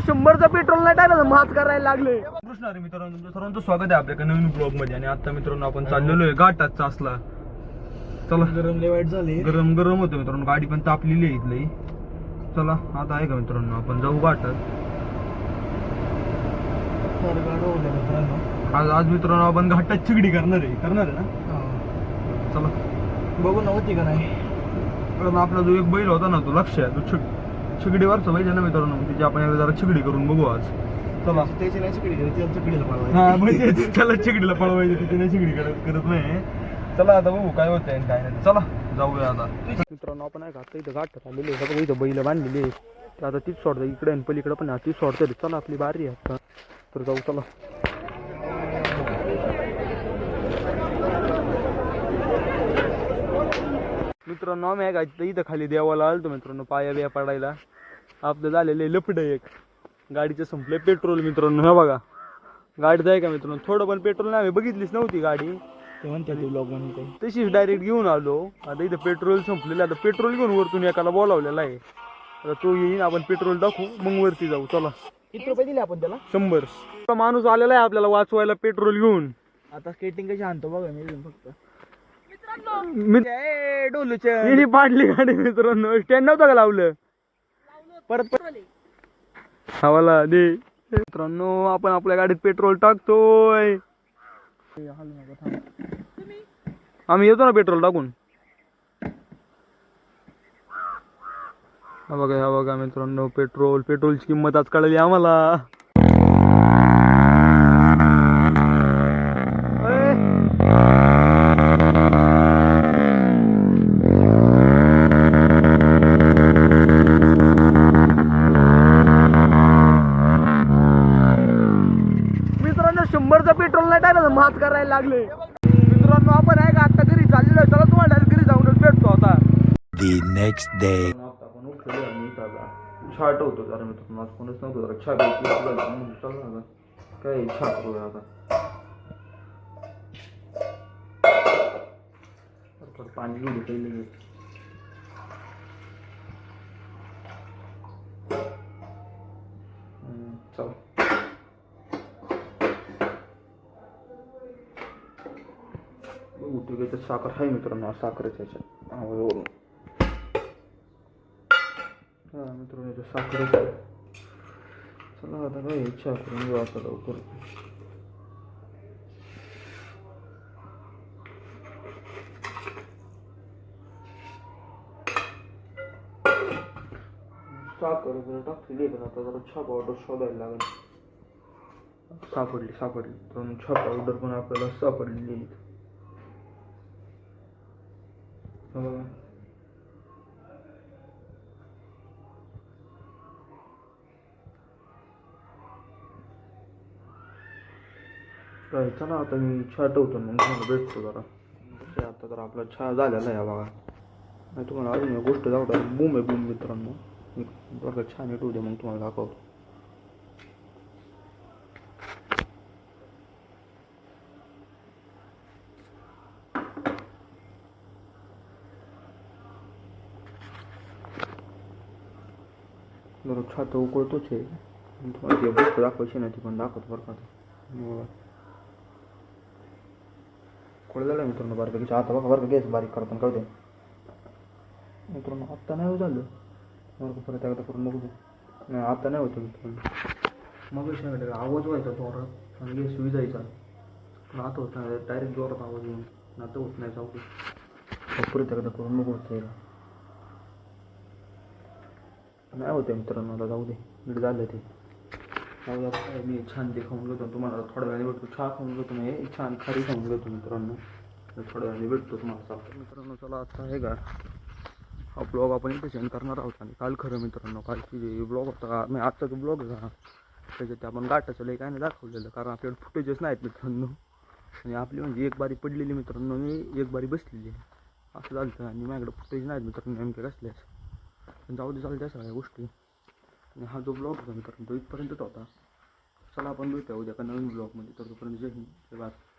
100चं petrol नाही टाकलं माच करायला लागले. कृष्ण रे मित्रांनो, तुमचं सर्वांचं स्वागत आहे आपल्या नवीन ब्लॉग मध्ये. आणि आता मित्रांनो आपण चाललेलो आहे घाटात चासला. चला, गरम लय वाईट झाले. गरम गरम होतं मित्रांनो, गाडी पण तापलेली आहे इथली. चला आता आहे का मित्रांनो, आपण जाऊ घाटात. आज मित्रांनो आपण घाटात चिगडी करणार आहे ना. चला बघू नव्हती का नाही. कारण आपला जो एक बैल होता ना, तो लक्ष आहे, तो चिगडीवरचा बैल आहे ना मित्रांनो, त्याची आपण एकदा जरा चिगडी करून बघू आज. चला त्याची नाही चिकडी करायची, चिकडीला पळवायची. हा म्हणजे त्याला चिगडीला पळवायची, त्याची नाही चिगडी करत नाही. चला आता बघू काय होतंय काय नाही. चला जाऊया आता. मित्रांनो आपण आहे का आता इथं घाटात आलेले आहे बघा, इथं बैल बांधलेली आहे. तर आता तीच सोडतं इकडे आणि पलीकडे पण तीच सोडते. चला आपली बारी आहे आता, तर जाऊ. चला मित्रांनो आम्ही आहे का इथं खाली देवाला आलतो मित्रांनो, पाया बिया पडायला. आपलं झालेलं लपड एक गाडीचं संपलंय पेट्रोल मित्रांनो. हे बघा गाडीचं आहे का मित्रांनो, थोडं पण पेट्रोल नाही, आम्ही बघितलीच नव्हती गाडी. ते म्हणते ब्लॉग म्हणते तशीच डायरेक्ट घेऊन आलो. आता इथं पेट्रोल संपलेलं, आता पेट्रोल घेऊन वरतून एकाला बोलावलेला आहे. आता तो येईन, आपण पेट्रोल टाकू मग वरती जाऊ. चला. किती रुपये दिले आपण त्याला? 100. माणूस आलेला आहे आपल्याला वाचवायला पेट्रोल घेऊन. आता स्केटिंग कशी आणतो बघा मी फक्त. डोलूची पाडली गाडी मित्रांनो, स्टँड नव्हतं का लावलं परत हवाला दे. मित्रांनो आपण आपल्या गाडीत पेट्रोल टाकतोय. आम्ही येतो ना पेट्रोल टाकून. हा बघा मित्रांनो, पेट्रोलची किंमत आज कळली आम्हाला. मित्रांनो 100चं पेट्रोल नाही टाकलं माच करायला लागले. मित्रांनो आपण आहे का आता घरी चाललेलो. चला तुम्हाला घरी जाऊनच भेटतो आता. नेक्स्ट डे आपण उठलो आणि चहा ठेवतो जरा मित्रांनो, आज कोणच नव्हतं, जरा चहा घ्यायची. काय चहा करूया आता. पाणी घेऊ पहिले. चला उठे त्याच्यात साखर आहे मित्रांनो, साखरेच्या ह्याच्यात आवाजवरून. हा मित्रांनो याच्यात साखरच आहे. चला आता काय इच्छा करून घेऊ आता लवकर. साखर जरा टाकलेली पण आता जरा चहा पावडर शोधायला लागेल. सापडली तर चहा पावडर पण आपल्याला सापडलेली. काय चला आता मी चहा ठेवतो मग तुम्हाला भेटतो जरा. आता तर आपला चहा झालेला आहे बघा. नाही तुम्हाला अजून एक गोष्ट दाखवतो. बूम आहे बूम मित्रांनो. बघा छान येतो उद्या मग तुम्हाला दाखवतो. जरा छात उकळतोच आहे, तुम्हाला ती गोष्ट दाखवायची नाही ती पण दाखवतो बरं का. खोळलेला मित्रांनो बारीक आता बघा बरं का, गॅस बारीक करताना कळते मित्रांनो. आत्ता नाही हो झालं बरं, परत एकदा करून बघू. नाही आता नाही होतं मित्रांनो. मग आवाज व्हायचा जोरात आणि गॅस विजायचा, पण आता होत नाही डायरेक्ट जोरात आवाज येऊन. आता होत नाही जाऊ दे, परत एकदा करून बघू. नाही होते मित्रांनो, आता जाऊ दे. नीट झालं ते जाऊ द्या. मी छान ते खाऊन घेतो तुम्हाला थोड्या वेळाने भेटतो. चहा खाऊन घेतो मी छान खारी खाऊन घेतो मित्रांनो, थोड्या वेळाने भेटतो तुम्हाला. चालतं मित्रांनो. चला आता आहे का हा ब्लॉग आपण इथे सेंड करणार आहोत. आणि काल खरं मित्रांनो कालची जे ब्लॉग होता, मी आजचा जो ब्लॉग आहे का त्याच्यात आपण गाठाचं लई काय नाही दाखवलेलं, कारण आपल्याकडे फुटेजेस नाहीत मित्रांनो. आणि आपली म्हणजे एक बारी पडलेली मित्रांनो, मी एक बारी बसलेली असं झालं. आणि माझ्याकडे फुटेज नाहीत मित्रांनो नेमके कसल्याच. पण जाऊ दे चालू त्या सगळ्या गोष्टी. आणि हा जो ब्लॉग होता मित्रांनो तो इथपर्यंतच होता. चला आपण भेटूया उद्या का नवीन ब्लॉगमध्ये. तर तोपर्यंत जय हिंद, जय भारत.